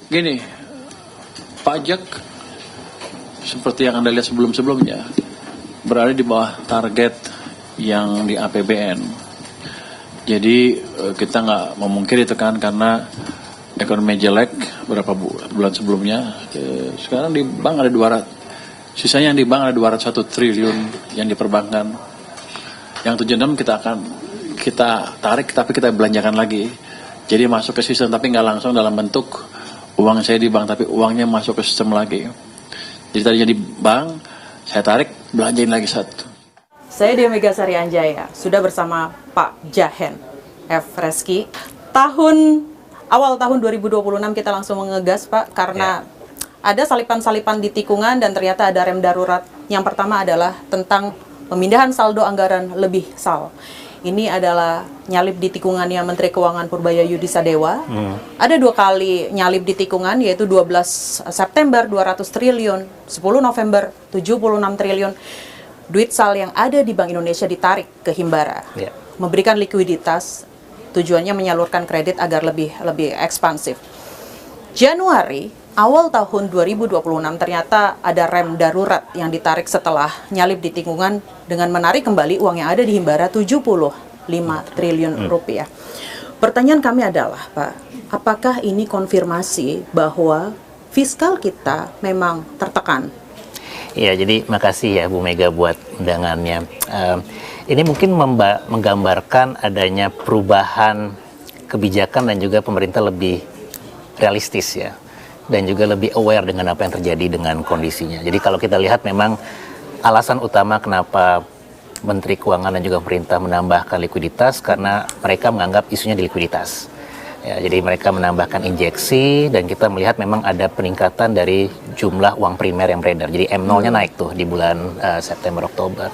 Gini, pajak seperti yang Anda lihat sebelum-sebelumnya berada di bawah target yang di APBN. Jadi kita nggak memungkiri itu kan, karena ekonomi jelek beberapa bulan sebelumnya. Sekarang di bank ada 200, sisanya yang di bank ada 201 triliun yang diperbankan. Yang 76 kita tarik tapi kita belanjakan lagi. Jadi masuk ke sistem tapi nggak langsung dalam bentuk uang saya di bank, tapi uangnya masuk ke sistem lagi. Jadi tadinya di bank, saya tarik, belanjain lagi satu. Saya Dia Megasari Anjaya, sudah bersama Pak Jahen F. Reski. Awal tahun 2026 kita langsung mengegas, Pak, karena ada salipan-salipan di tikungan dan ternyata ada rem darurat. Yang pertama adalah tentang pemindahan saldo anggaran lebih SAL. Ini adalah nyalip di tikungannya Menteri Keuangan Purbaya Yudi Sadewa. Ada 2 kali nyalip di tikungan, yaitu 12 September 200 triliun, 10 November 76 triliun. Duit SAL yang ada di Bank Indonesia ditarik ke Himbara. Memberikan likuiditas, tujuannya menyalurkan kredit agar lebih ekspansif. Januari, awal tahun 2026 ternyata ada rem darurat yang ditarik setelah nyalip di tikungan dengan menarik kembali uang yang ada di Himbara 75 triliun rupiah. Pertanyaan kami adalah, Pak, apakah ini konfirmasi bahwa fiskal kita memang tertekan? Iya, jadi makasih ya Bu Mega buat undangannya. Ini mungkin menggambarkan adanya perubahan kebijakan dan juga pemerintah lebih realistis ya, dan juga lebih aware dengan apa yang terjadi dengan kondisinya. Jadi kalau kita lihat memang alasan utama kenapa Menteri Keuangan dan juga pemerintah menambahkan likuiditas karena mereka menganggap isunya di likuiditas. Ya, jadi mereka menambahkan injeksi dan kita melihat memang ada peningkatan dari jumlah uang primer yang beredar. Jadi M0-nya naik tuh di bulan September Oktober.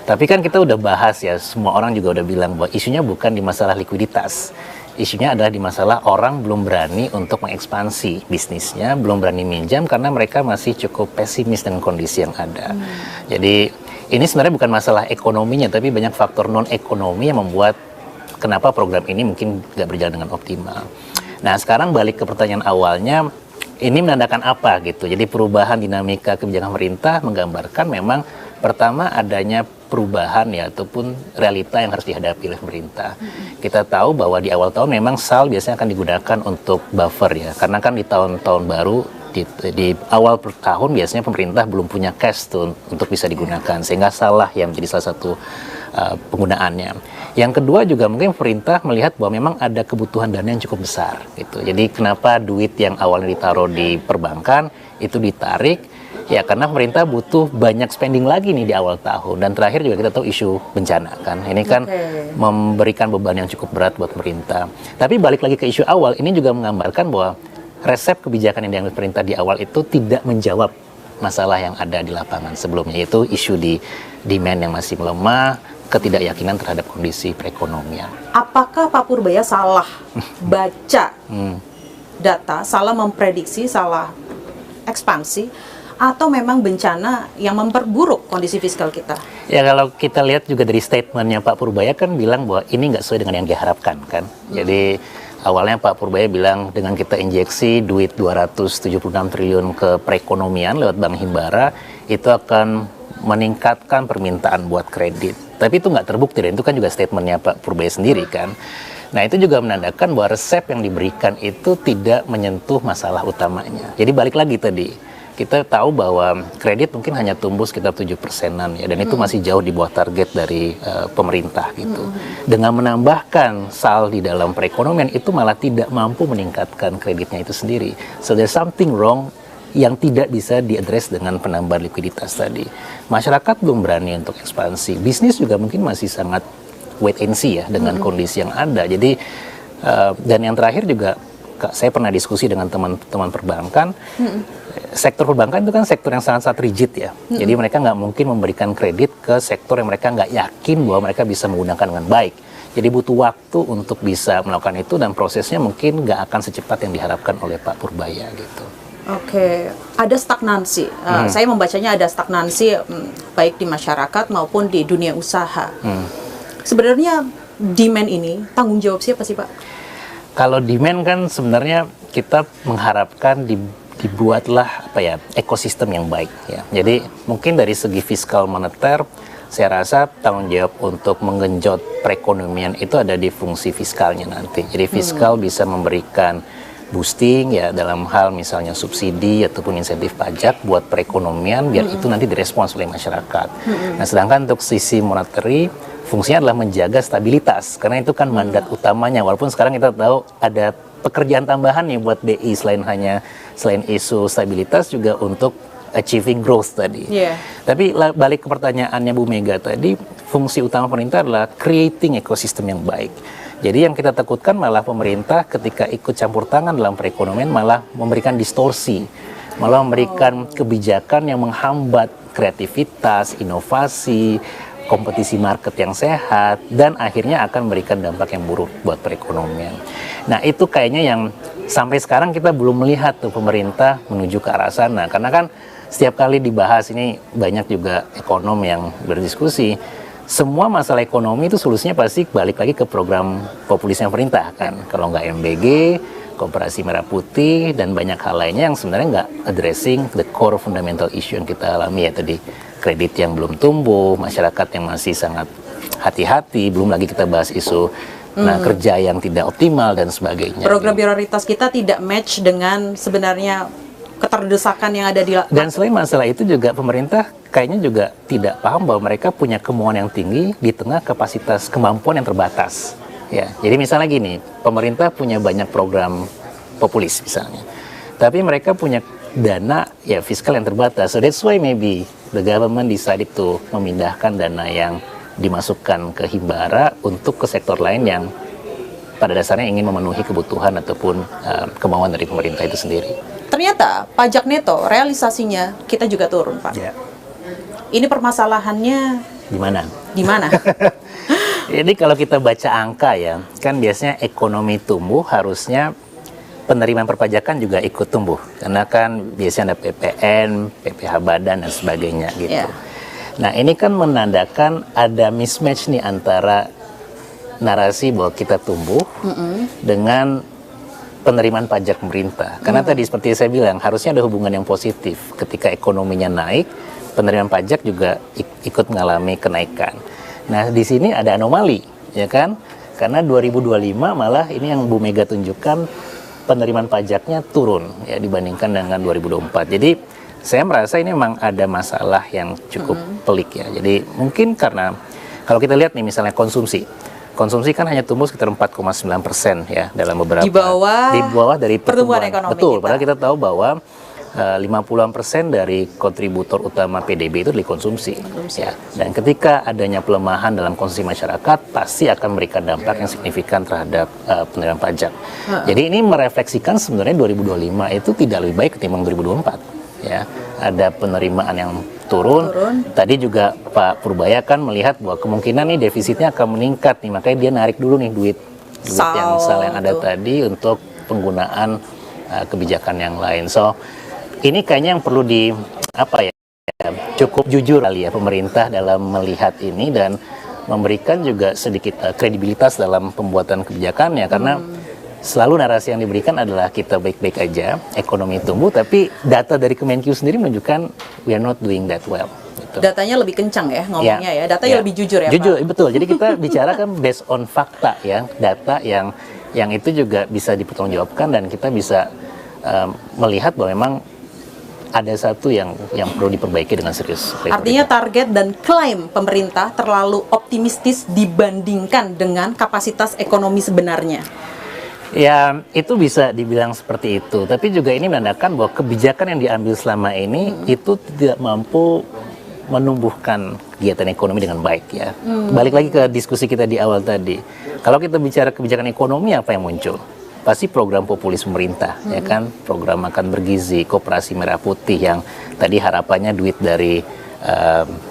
Tapi kan kita udah bahas ya, semua orang juga udah bilang bahwa isunya bukan di masalah likuiditas. Isunya adalah di masalah orang belum berani untuk mengekspansi bisnisnya, belum berani minjam karena mereka masih cukup pesimis dengan kondisi yang ada. Jadi ini sebenarnya bukan masalah ekonominya, tapi banyak faktor non-ekonomi yang membuat kenapa program ini mungkin nggak berjalan dengan optimal. Nah sekarang balik ke pertanyaan awalnya, ini menandakan apa gitu? Jadi perubahan dinamika kebijakan pemerintah menggambarkan memang pertama adanya perubahan ya ataupun realita yang harus dihadapi oleh pemerintah. Kita tahu bahwa di awal tahun memang SAL biasanya akan digunakan untuk buffer ya, karena kan di tahun-tahun baru di awal tahun biasanya pemerintah belum punya cash tuh untuk bisa digunakan, sehingga salah yang menjadi salah satu penggunaannya. Yang kedua juga mungkin pemerintah melihat bahwa memang ada kebutuhan dana yang cukup besar gitu. Jadi kenapa duit yang awalnya ditaruh di perbankan itu ditarik? Ya karena pemerintah butuh banyak spending lagi nih di awal tahun. Dan terakhir juga kita tahu isu bencana kan. Ini kan memberikan beban yang cukup berat buat pemerintah. Tapi balik lagi ke isu awal, ini juga menggambarkan bahwa resep kebijakan yang diambil pemerintah di awal itu tidak menjawab masalah yang ada di lapangan sebelumnya, yaitu isu di demand yang masih melemah, ketidakyakinan terhadap kondisi perekonomian. Apakah Pak Purbaya salah baca data, salah memprediksi, salah ekspansi, atau memang bencana yang memperburuk kondisi fiskal kita? Ya kalau kita lihat juga dari statementnya Pak Purbaya kan bilang bahwa ini nggak sesuai dengan yang diharapkan kan. Jadi awalnya Pak Purbaya bilang dengan kita injeksi duit 276 triliun ke perekonomian lewat Bank Himbara, itu akan meningkatkan permintaan buat kredit. Tapi itu nggak terbukti dan itu kan juga statementnya Pak Purbaya sendiri kan. Nah itu juga menandakan bahwa resep yang diberikan itu tidak menyentuh masalah utamanya. Jadi balik lagi tadi, kita tahu bahwa kredit mungkin hanya tumbuh sekitar 7%-an ya, dan itu masih jauh di bawah target dari pemerintah gitu. Dengan menambahkan SAL di dalam perekonomian itu malah tidak mampu meningkatkan kreditnya itu sendiri. So there's something wrong yang tidak bisa diadres dengan penambahan likuiditas tadi. Masyarakat belum berani untuk ekspansi. Bisnis juga mungkin masih sangat wait and see ya dengan kondisi yang ada. Jadi dan yang terakhir juga saya pernah diskusi dengan teman-teman perbankan. Sektor perbankan itu kan sektor yang sangat rigid ya. Jadi mereka nggak mungkin memberikan kredit ke sektor yang mereka nggak yakin bahwa mereka bisa menggunakan dengan baik. Jadi butuh waktu untuk bisa melakukan itu dan prosesnya mungkin nggak akan secepat yang diharapkan oleh Pak Purbaya gitu. Oke, ada stagnansi. Saya membacanya ada stagnansi baik di masyarakat maupun di dunia usaha. Sebenarnya demand ini tanggung jawab siapa sih Pak? Kalau demand kan sebenarnya kita mengharapkan dibuatlah ekosistem yang baik ya. Jadi mungkin dari segi fiskal moneter saya rasa tanggung jawab untuk menggenjot perekonomian itu ada di fungsi fiskalnya nanti. Jadi fiskal bisa memberikan boosting ya dalam hal misalnya subsidi ataupun insentif pajak buat perekonomian biar itu nanti direspons oleh masyarakat. Nah, sedangkan untuk sisi monetary fungsinya adalah menjaga stabilitas karena itu kan mandat utamanya. Walaupun sekarang kita tahu ada pekerjaan tambahan nih buat BI selain isu stabilitas juga untuk achieving growth tadi. Tapi balik ke pertanyaannya Bu Mega tadi, fungsi utama pemerintah adalah creating ekosistem yang baik. Jadi yang kita takutkan malah pemerintah ketika ikut campur tangan dalam perekonomian malah memberikan distorsi, malah memberikan kebijakan yang menghambat kreativitas, inovasi, kompetisi market yang sehat, dan akhirnya akan memberikan dampak yang buruk buat perekonomian. Nah itu kayaknya yang sampai sekarang kita belum melihat tuh pemerintah menuju ke arah sana, karena kan setiap kali dibahas ini banyak juga ekonom yang berdiskusi. Semua masalah ekonomi itu solusinya pasti balik lagi ke program populisnya pemerintah kan. Kalau nggak MBG, Koperasi Merah Putih, dan banyak hal lainnya yang sebenarnya nggak addressing the core fundamental issue yang kita alami ya tadi. Kredit yang belum tumbuh, masyarakat yang masih sangat hati-hati, belum lagi kita bahas isu kerja yang tidak optimal dan sebagainya. Program prioritas kita tidak match dengan sebenarnya keterdesakan yang ada di dan selain masalah itu juga pemerintah kayaknya juga tidak paham bahwa mereka punya kemauan yang tinggi di tengah kapasitas kemampuan yang terbatas ya. Jadi misalnya gini, pemerintah punya banyak program populis misalnya, tapi mereka punya dana ya fiskal yang terbatas. So that's why maybe the government decided to memindahkan dana yang dimasukkan ke Himbara untuk ke sektor lain yang pada dasarnya ingin memenuhi kebutuhan ataupun kemauan dari pemerintah itu sendiri. Ternyata pajak neto realisasinya kita juga turun, Pak. Ya. Ini permasalahannya Di mana? Jadi kalau kita baca angka ya, kan biasanya ekonomi tumbuh harusnya penerimaan perpajakan juga ikut tumbuh. Karena kan biasanya ada PPN, PPh badan dan sebagainya gitu. Yeah. Nah ini kan menandakan ada mismatch nih antara narasi bahwa kita tumbuh dengan penerimaan pajak pemerintah. Karena tadi seperti saya bilang, harusnya ada hubungan yang positif. Ketika ekonominya naik, penerimaan pajak juga ikut mengalami kenaikan. Nah, di sini ada anomali, ya kan? Karena 2025 malah ini yang Bu Mega tunjukkan penerimaan pajaknya turun ya dibandingkan dengan 2024. Jadi, saya merasa ini memang ada masalah yang cukup pelik ya. Jadi, mungkin karena kalau kita lihat nih misalnya konsumsi kan hanya tumbuh sekitar 4,9% ya dalam beberapa di bawah dari pertumbuhan ekonomi. Betul, kita. padahal kita tahu bahwa 50% dari kontributor utama PDB itu adalah konsumsi. Ya. Dan ketika adanya pelemahan dalam konsumsi masyarakat pasti akan memberikan dampak yang signifikan terhadap penerimaan pajak. Jadi ini merefleksikan sebenarnya 2025 itu tidak lebih baik ketimbang 2024 ya. Ada penerimaan yang turun. Tadi juga Pak Purbaya kan melihat bahwa kemungkinan nih defisitnya akan meningkat nih, makanya dia narik dulu nih duit yang ada tadi untuk penggunaan kebijakan yang lain. So ini kayaknya yang perlu cukup jujur kali ya pemerintah dalam melihat ini dan memberikan juga sedikit kredibilitas dalam pembuatan kebijakannya karena selalu narasi yang diberikan adalah kita baik-baik aja, ekonomi tumbuh, tapi data dari Kemenkyu sendiri menunjukkan we are not doing that well. Gitu. Datanya lebih kencang ya ngomongnya ya, datanya lebih jujur ya jujur, Pak? Betul, jadi kita bicara kan based on fakta ya, data yang itu juga bisa dipertanggungjawabkan dan kita bisa melihat bahwa memang ada satu yang perlu diperbaiki dengan serius. Artinya target dan klaim pemerintah terlalu optimistis dibandingkan dengan kapasitas ekonomi sebenarnya. Ya, itu bisa dibilang seperti itu. Tapi juga ini menandakan bahwa kebijakan yang diambil selama ini itu tidak mampu menumbuhkan kegiatan ekonomi dengan baik ya. Balik lagi ke diskusi kita di awal tadi. Kalau kita bicara kebijakan ekonomi, apa yang muncul? Pasti program populis pemerintah, ya kan? Program makan bergizi, Koperasi Merah Putih yang tadi harapannya duit dari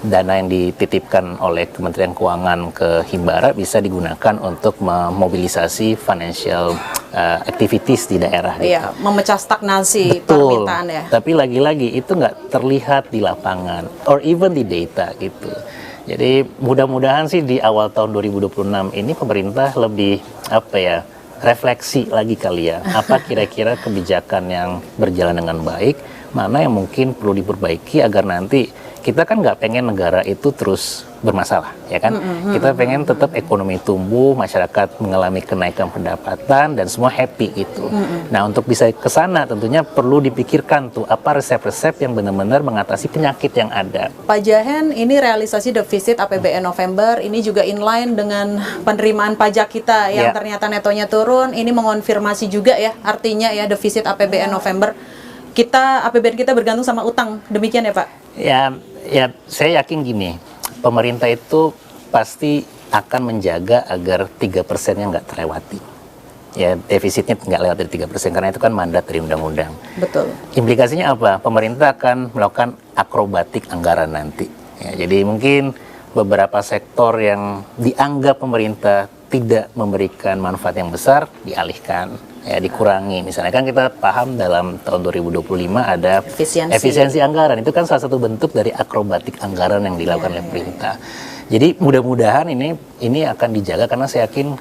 dana yang dititipkan oleh Kementerian Keuangan ke Himbara bisa digunakan untuk memobilisasi financial activities di daerah. Iya, memecah stagnasi Betul. permintaan ya. Tapi lagi-lagi itu nggak terlihat di lapangan, or even di data gitu. Jadi mudah-mudahan sih di awal tahun 2026 ini pemerintah lebih refleksi lagi kali ya, apa kira-kira kebijakan yang berjalan dengan baik, mana yang mungkin perlu diperbaiki agar nanti kita kan nggak pengen negara itu terus bermasalah, ya kan? Kita pengen tetap ekonomi tumbuh, masyarakat mengalami kenaikan pendapatan dan semua happy gitu. Nah, untuk bisa ke sana tentunya perlu dipikirkan tuh apa resep-resep yang benar-benar mengatasi penyakit yang ada. Pak Jahen, ini realisasi defisit APBN November ini juga inline dengan penerimaan pajak kita yang ternyata netonya turun. Ini mengonfirmasi juga ya, artinya ya defisit APBN November APBN kita bergantung sama utang. Demikian ya, Pak? Ya, saya yakin gini, pemerintah itu pasti akan menjaga agar 3%-nya nggak terlewati. Ya, defisitnya nggak lewat dari 3%, karena itu kan mandat dari undang-undang. Betul. Implikasinya apa? Pemerintah akan melakukan akrobatik anggaran nanti. Ya, jadi mungkin beberapa sektor yang dianggap pemerintah tidak memberikan manfaat yang besar, dialihkan. Ya, dikurangi. Misalnya kan kita paham dalam tahun 2025 ada efisiensi anggaran. Itu kan salah satu bentuk dari akrobatik anggaran yang dilakukan oleh pemerintah. Jadi mudah-mudahan ini akan dijaga karena saya yakin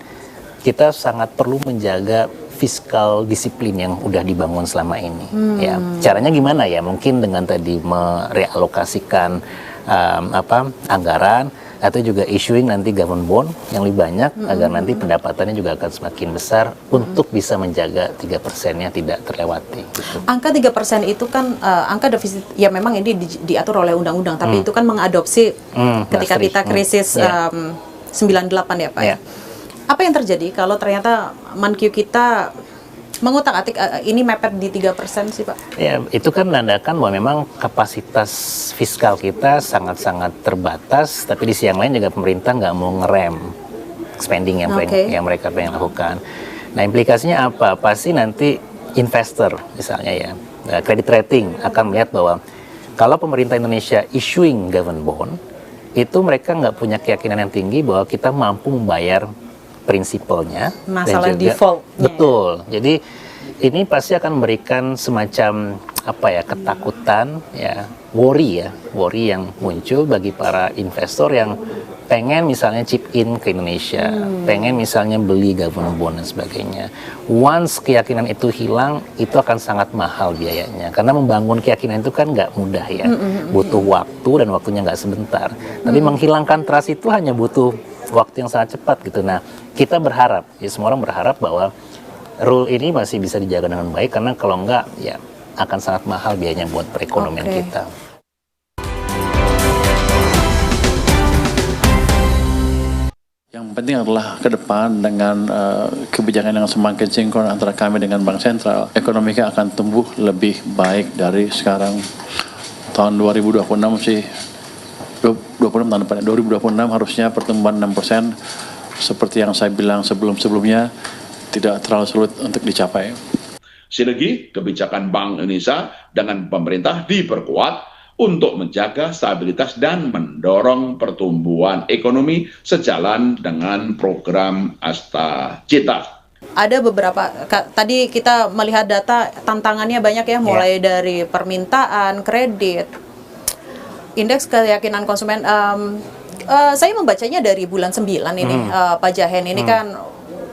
kita sangat perlu menjaga fiskal disiplin yang udah dibangun selama ini. Ya, caranya gimana ya? Mungkin dengan tadi merealokasikan anggaran, atau juga issuing nanti government bond yang lebih banyak agar nanti pendapatannya juga akan semakin besar untuk bisa menjaga 3%-nya tidak terlewati. Gitu. Angka 3% itu kan angka defisit, ya memang ini diatur oleh undang-undang, tapi itu kan mengadopsi ketika kita krisis 98 ya Pak. Apa yang terjadi kalau ternyata Menkyu kita mengutak-atik ini mepet di 3% sih Pak? Ya, itu kan menandakan bahwa memang kapasitas fiskal kita sangat-sangat terbatas, tapi di sisi yang lain juga pemerintah nggak mau ngerem spending yang mereka pengen lakukan. Nah, implikasinya apa? Pasti nanti investor misalnya ya, credit rating akan melihat bahwa kalau pemerintah Indonesia issuing government bond, itu mereka nggak punya keyakinan yang tinggi bahwa kita mampu membayar prinsipalnya, masalah dan juga default. Betul. Jadi ini pasti akan memberikan semacam ketakutan, worry yang muncul bagi para investor yang pengen misalnya chip in ke Indonesia, pengen misalnya beli government bond dan sebagainya. Once keyakinan itu hilang, itu akan sangat mahal biayanya. Karena membangun keyakinan itu kan nggak mudah ya, butuh waktu dan waktunya nggak sebentar. Tapi menghilangkan trust itu hanya butuh waktu yang sangat cepat gitu. Nah, kita berharap, ya semua orang berharap bahwa rule ini masih bisa dijaga dengan baik, karena kalau enggak, ya akan sangat mahal biayanya buat perekonomian kita. Yang penting adalah ke depan dengan kebijakan yang semakin sinkron antara kami dengan Bank Sentral, ekonomi kita akan tumbuh lebih baik dari sekarang. Tahun 2026 sih, 26 tahun depan, 2026 harusnya pertumbuhan 6%, seperti yang saya bilang sebelumnya, tidak terlalu sulit untuk dicapai. Sinergi kebijakan Bank Indonesia dengan pemerintah diperkuat untuk menjaga stabilitas dan mendorong pertumbuhan ekonomi sejalan dengan program Asta Cita. Ada beberapa, tadi kita melihat data, tantangannya banyak ya, mulai dari permintaan, kredit, indeks keyakinan konsumen. Saya membacanya dari bulan 9 ini, Pak Jahen, ini kan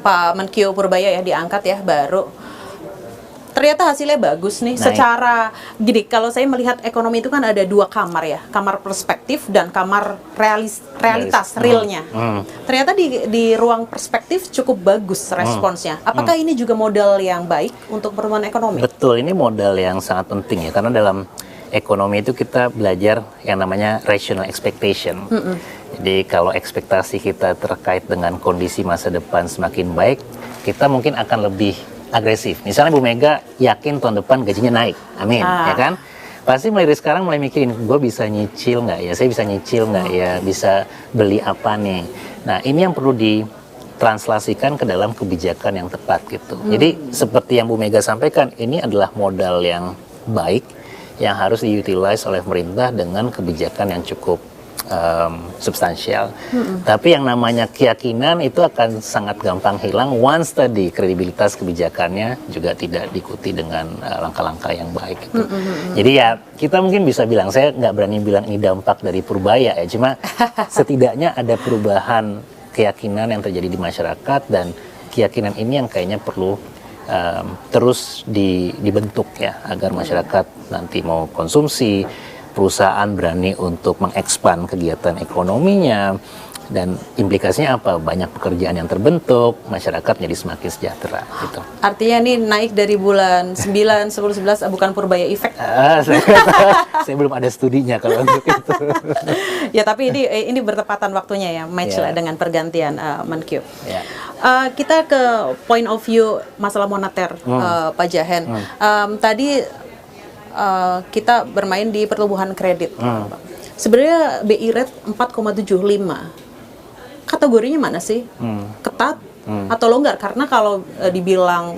Pak Menkyu Purbaya ya diangkat ya baru. Ternyata hasilnya bagus nih. Secara gini, kalau saya melihat ekonomi itu kan ada dua kamar ya, kamar perspektif dan kamar realitas realnya. Ternyata di ruang perspektif cukup bagus responsnya. Apakah ini juga modal yang baik untuk pertumbuhan ekonomi? Betul, ini modal yang sangat penting ya, karena dalam ekonomi itu kita belajar yang namanya rational expectation. Jadi kalau ekspektasi kita terkait dengan kondisi masa depan semakin baik, kita mungkin akan lebih agresif. Misalnya Bu Mega yakin tahun depan gajinya naik, amin, ya kan? Pasti mulai dari sekarang mulai mikirin, gue bisa nyicil nggak ya? Saya bisa nyicil nggak ya? Bisa beli apa nih? Nah, ini yang perlu ditranslasikan ke dalam kebijakan yang tepat gitu. Jadi seperti yang Bu Mega sampaikan, ini adalah modal yang baik yang harus diutilize oleh pemerintah dengan kebijakan yang cukup substansial. Tapi yang namanya keyakinan itu akan sangat gampang hilang once tadi kredibilitas kebijakannya juga tidak diikuti dengan langkah-langkah yang baik gitu. Jadi ya kita mungkin bisa bilang, saya nggak berani bilang ini dampak dari Purbaya ya, cuma setidaknya ada perubahan keyakinan yang terjadi di masyarakat dan keyakinan ini yang kayaknya perlu terus dibentuk ya, agar masyarakat nanti mau konsumsi, perusahaan berani untuk mengekspan kegiatan ekonominya, dan implikasinya apa? Banyak pekerjaan yang terbentuk, masyarakat jadi semakin sejahtera gitu. Artinya nih naik dari bulan 9, 10, 11 bukan purbaya efek. Saya belum ada studinya kalau untuk itu. Ya tapi ini bertepatan waktunya ya, match Ya. lah dengan pergantian Menkyu. Ya. Kita ke point of view masalah moneter, Pak Jahen. Tadi kita bermain di pertumbuhan kredit. Sebenarnya BI rate 4,75. Kategorinya mana sih? Ketat atau longgar? Karena kalau dibilang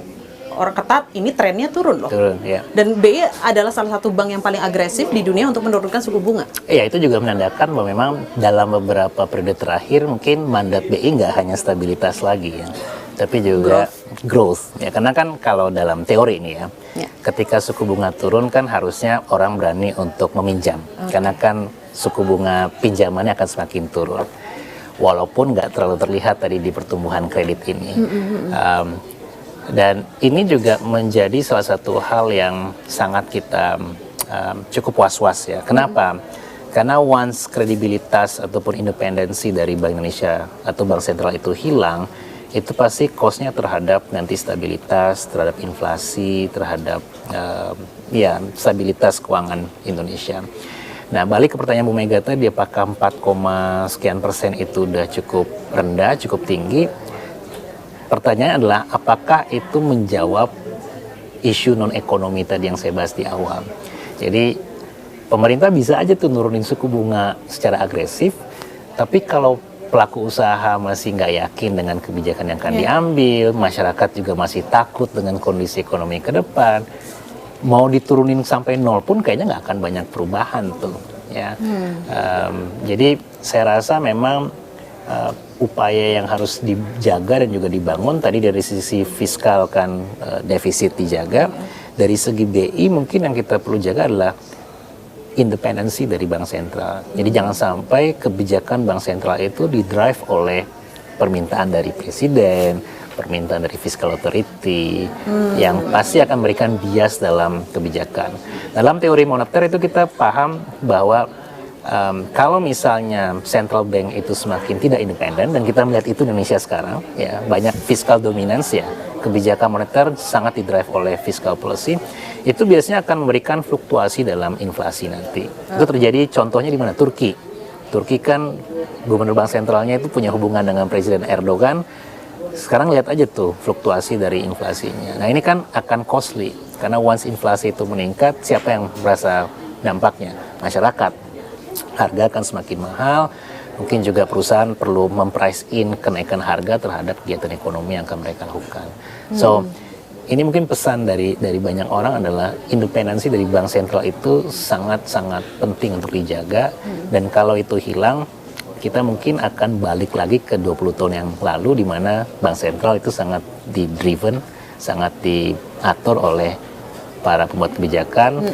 orang ketat, ini trennya turun loh. Turun, ya. Dan BI adalah salah satu bank yang paling agresif di dunia untuk menurunkan suku bunga. Ya, itu juga menandakan bahwa memang dalam beberapa periode terakhir mungkin mandat BI nggak hanya stabilitas lagi ya, tapi juga growth. Ya, karena kan kalau dalam teori ini ya, ketika suku bunga turun kan harusnya orang berani untuk meminjam, karena kan suku bunga pinjamannya akan semakin turun. Walaupun nggak terlalu terlihat tadi di pertumbuhan kredit ini. Dan ini juga menjadi salah satu hal yang sangat kita cukup was-was ya. Kenapa? Karena once kredibilitas ataupun independensi dari Bank Indonesia atau Bank Sentral itu hilang, itu pasti cost-nya terhadap nanti stabilitas, terhadap inflasi, terhadap stabilitas keuangan Indonesia. Nah, balik ke pertanyaan Bu Mega tadi, apakah 4, sekian% itu udah cukup rendah, cukup tinggi? Pertanyaannya adalah, apakah itu menjawab isu non-ekonomi tadi yang saya bahas di awal? Jadi, pemerintah bisa aja tuh nurunin suku bunga secara agresif, tapi kalau pelaku usaha masih nggak yakin dengan kebijakan yang akan diambil, masyarakat juga masih takut dengan kondisi ekonomi ke depan, mau diturunin sampai 0 pun kayaknya nggak akan banyak perubahan tuh ya. Jadi saya rasa memang upaya yang harus dijaga dan juga dibangun tadi dari sisi fiskal kan, defisit dijaga. Dari segi BI mungkin yang kita perlu jaga adalah independensi dari Bank Sentral. Jadi jangan sampai kebijakan Bank Sentral itu didrive oleh permintaan dari Presiden, permintaan dari Fiscal Authority, yang pasti akan memberikan bias dalam kebijakan. Dalam teori moneter itu kita paham bahwa kalau misalnya central bank itu semakin tidak independen, dan kita melihat itu Indonesia sekarang, ya banyak fiscal dominance ya, kebijakan moneter sangat didrive oleh fiscal policy, itu biasanya akan memberikan fluktuasi dalam inflasi nanti. Itu terjadi contohnya di mana? Turki. Turki kan gubernur bank sentralnya itu punya hubungan dengan Presiden Erdogan. Sekarang lihat aja tuh fluktuasi dari inflasinya. Nah ini kan akan costly, karena once inflasi itu meningkat, siapa yang merasa dampaknya? Masyarakat. Harga akan semakin mahal, mungkin juga perusahaan perlu memprice in kenaikan harga terhadap kegiatan ekonomi yang akan mereka lakukan. So, ini mungkin pesan dari banyak orang adalah independensi dari Bank Sentral itu sangat-sangat penting untuk dijaga, dan kalau itu hilang, kita mungkin akan balik lagi ke 20 tahun yang lalu di mana Bank Sentral itu sangat di-driven, sangat diatur oleh para pembuat kebijakan,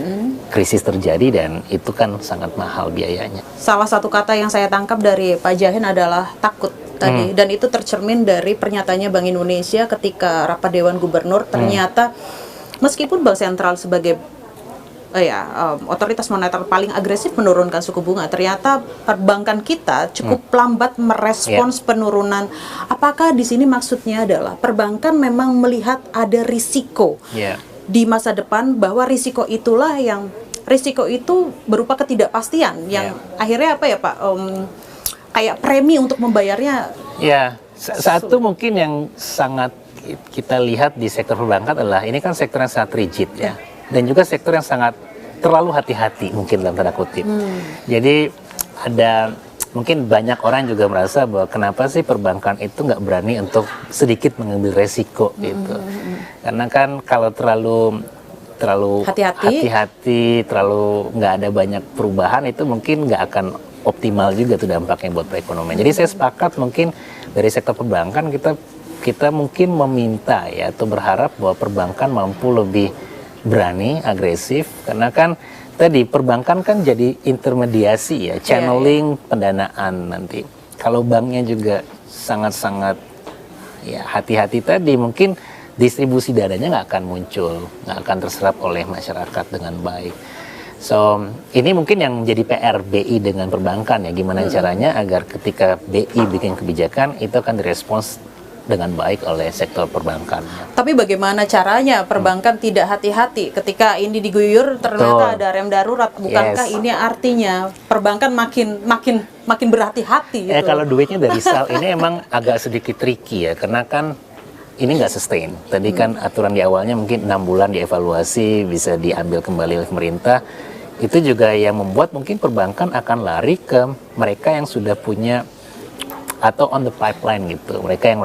krisis terjadi dan itu kan sangat mahal biayanya. Salah satu kata yang saya tangkap dari Pak Jahen adalah takut tadi, dan itu tercermin dari pernyataannya Bank Indonesia ketika rapat Dewan Gubernur. Ternyata meskipun Bank Sentral sebagai otoritas moneter paling agresif menurunkan suku bunga, ternyata perbankan kita cukup lambat merespons penurunan. Apakah di sini maksudnya adalah perbankan memang melihat ada risiko di masa depan, bahwa risiko itu berupa ketidakpastian yang akhirnya apa ya Pak, kayak premi untuk membayarnya? Ya, satu mungkin yang sangat kita lihat di sektor perbankan adalah ini kan sektor yang sangat rigid ya, dan juga sektor yang sangat terlalu hati-hati mungkin dalam tanda kutip. Jadi ada mungkin banyak orang juga merasa bahwa kenapa sih perbankan itu nggak berani untuk sedikit mengambil resiko gitu. Karena kan kalau terlalu hati-hati, terlalu nggak ada banyak perubahan, itu mungkin nggak akan optimal juga tuh dampaknya buat perekonomian. Jadi saya sepakat mungkin dari sektor perbankan kita mungkin meminta ya, atau berharap bahwa perbankan mampu lebih berani, agresif, karena kan tadi perbankan kan jadi intermediasi ya, channeling pendanaan nanti. Kalau banknya juga sangat-sangat ya hati-hati tadi, mungkin distribusi dananya nggak akan muncul, nggak akan terserap oleh masyarakat dengan baik. So, ini mungkin yang jadi PR BI dengan perbankan ya, gimana caranya agar ketika BI bikin kebijakan itu akan direspons dengan baik oleh sektor perbankan. Tapi bagaimana caranya perbankan tidak hati-hati ketika ini diguyur ternyata Betul. ada rem darurat? Bukankah ini artinya perbankan makin berhati-hati gitu? Kalau duitnya dari sal ini emang agak sedikit tricky ya, karena kan ini nggak sustain. Tadi kan aturan di awalnya mungkin 6 bulan dievaluasi, bisa diambil kembali oleh pemerintah. Itu juga yang membuat mungkin perbankan akan lari ke mereka yang sudah punya atau on the pipeline gitu. Mereka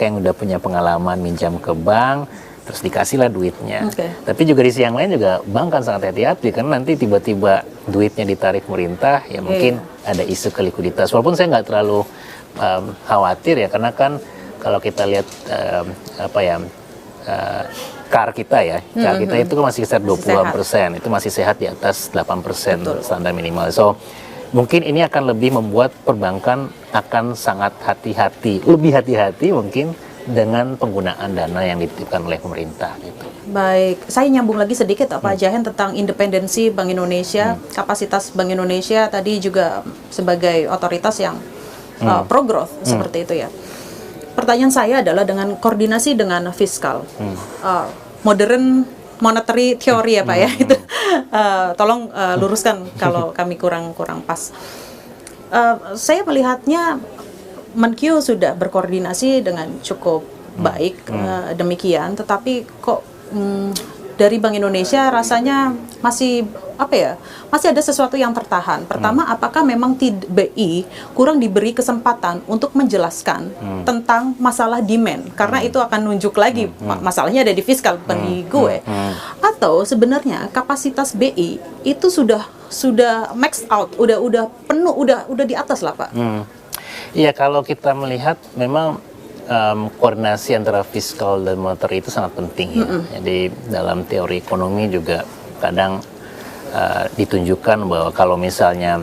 yang udah punya pengalaman minjam ke bank, terus dikasihlah duitnya. Okay. Tapi juga di sisi yang lain juga bank kan sangat hati-hati, karena nanti tiba-tiba duitnya ditarik pemerintah, ya mungkin ada isu ke likuiditas. Walaupun saya nggak terlalu khawatir ya, karena kan kalau kita lihat KAR kita itu kan masih sekitar 20%, itu masih sehat di atas 8% standar minimal. So mungkin ini akan lebih membuat perbankan akan sangat lebih hati-hati mungkin dengan penggunaan dana yang dititipkan oleh pemerintah gitu. Baik, saya nyambung lagi sedikit Pak Jahen tentang independensi Bank Indonesia, kapasitas Bank Indonesia tadi juga sebagai otoritas yang pro-growth seperti itu ya. Pertanyaan saya adalah dengan koordinasi dengan fiskal, modern monetary theory ya Pak ya, itu tolong luruskan kalau kami kurang pas. Saya melihatnya Menkyu sudah berkoordinasi dengan cukup baik, demikian, tetapi kok dari Bank Indonesia rasanya masih masih ada sesuatu yang tertahan. Pertama, apakah memang BI kurang diberi kesempatan untuk menjelaskan tentang masalah demand, karena itu akan nunjuk lagi masalahnya ada di fiskal bukan di gue. Atau sebenarnya kapasitas BI itu sudah max out, udah penuh, udah di atas lah Pak. Iya, kalau kita melihat memang koordinasi antara fiskal dan moneter itu sangat penting ya. Jadi dalam teori ekonomi juga kadang ditunjukkan bahwa kalau misalnya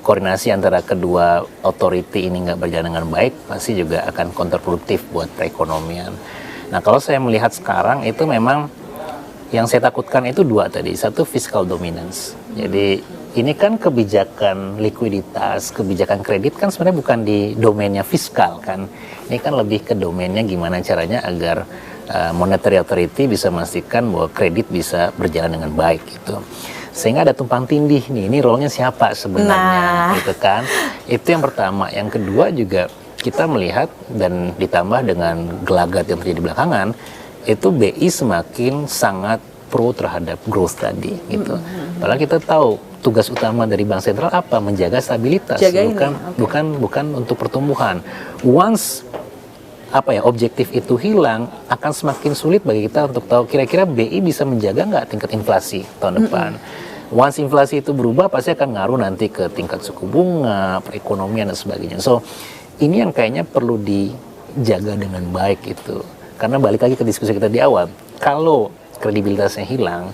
koordinasi antara kedua authority ini nggak berjalan dengan baik, pasti juga akan kontraproduktif buat perekonomian. Nah, kalau saya melihat sekarang itu memang yang saya takutkan itu dua tadi. Satu, fiscal dominance. Jadi ini kan kebijakan likuiditas, kebijakan kredit kan sebenarnya bukan di domainnya fiskal kan. Ini kan lebih ke domainnya gimana caranya agar monetary authority bisa memastikan bahwa kredit bisa berjalan dengan baik gitu. Sehingga ada tumpang tindih nih, ini role-nya siapa sebenarnya gitu kan. Itu yang pertama. Yang kedua juga kita melihat dan ditambah dengan gelagat yang terjadi belakangan, itu BI semakin sangat pro terhadap growth tadi gitu. Padahal kita tahu tugas utama dari Bank Sentral apa? Menjaga stabilitas, bukan untuk pertumbuhan. Once objektif itu hilang, akan semakin sulit bagi kita untuk tahu kira-kira BI bisa menjaga nggak tingkat inflasi tahun depan. Once inflasi itu berubah, pasti akan ngaruh nanti ke tingkat suku bunga, perekonomian dan sebagainya. So ini yang kayaknya perlu dijaga dengan baik itu. Karena balik lagi ke diskusi kita di awal, kalau kredibilitasnya hilang,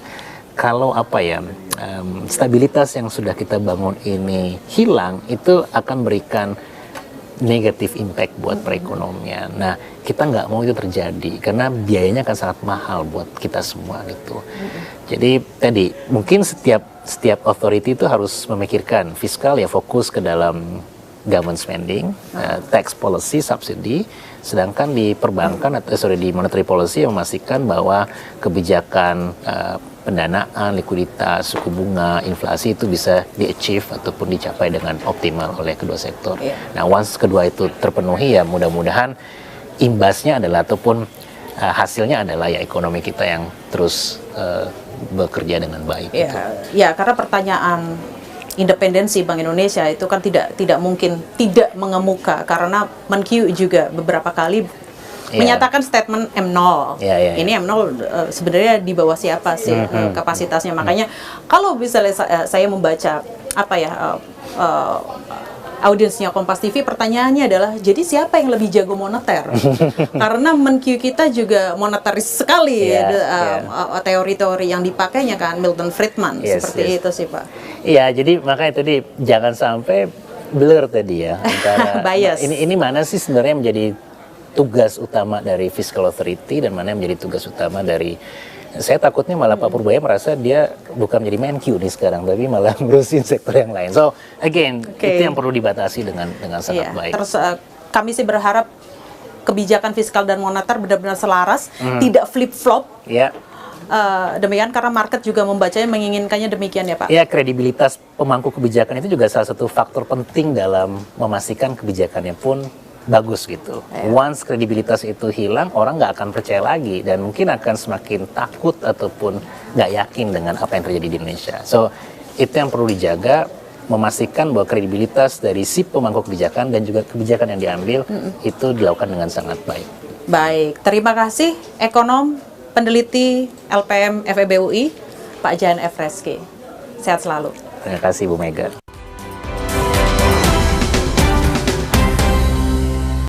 kalau stabilitas yang sudah kita bangun ini hilang, itu akan berikan negatif impact buat perekonomian. Nah, kita nggak mau itu terjadi karena biayanya akan sangat mahal buat kita semua gitu. Jadi tadi mungkin setiap authority itu harus memikirkan fiskal ya, fokus ke dalam government spending, tax policy, subsidi. Sedangkan di perbankan di monetary policy yang memastikan bahwa kebijakan pendanaan, likuiditas, suku bunga, inflasi itu bisa di-achieve ataupun dicapai dengan optimal oleh kedua sektor. Nah, once kedua itu terpenuhi ya mudah-mudahan imbasnya adalah ataupun hasilnya adalah ya ekonomi kita yang terus bekerja dengan baik. Ya, karena pertanyaan independensi Bank Indonesia itu kan tidak mungkin tidak mengemuka karena Menkyu juga beberapa kali menyatakan statement M0. Ini M0 sebenarnya di bawah siapa sih kapasitasnya? Makanya kalau misalnya saya membaca audiensnya Kompas TV, pertanyaannya adalah jadi siapa yang lebih jago moneter? Karena Menkyu kita juga monetaris sekali, teori-teori yang dipakainya kan Milton Friedman seperti itu sih Pak. Iya, jadi makanya tadi jangan sampai blur tadi ya antara bias. Ini mana sih sebenarnya menjadi tugas utama dari fiscal authority dan mana yang menjadi tugas utama dari, saya takutnya malah Pak Purbaya merasa dia bukan menjadi Menq nih sekarang, tapi malah ngurusin sektor yang lain. So again, itu yang perlu dibatasi dengan sangat baik. Terus kami sih berharap kebijakan fiskal dan moneter benar-benar selaras, tidak flip-flop. Ya. Demikian karena market juga membacanya menginginkannya demikian ya Pak. Ya, kredibilitas pemangku kebijakan itu juga salah satu faktor penting dalam memastikan kebijakannya pun bagus gitu. Once kredibilitas itu hilang, orang nggak akan percaya lagi dan mungkin akan semakin takut ataupun nggak yakin dengan apa yang terjadi di Indonesia. So itu yang perlu dijaga, memastikan bahwa kredibilitas dari si pemangku kebijakan dan juga kebijakan yang diambil itu dilakukan dengan sangat baik. Baik, terima kasih ekonom peneliti LPM FEB UI Pak Jahen F. Reski. Sehat selalu. Terima kasih Bu Mega.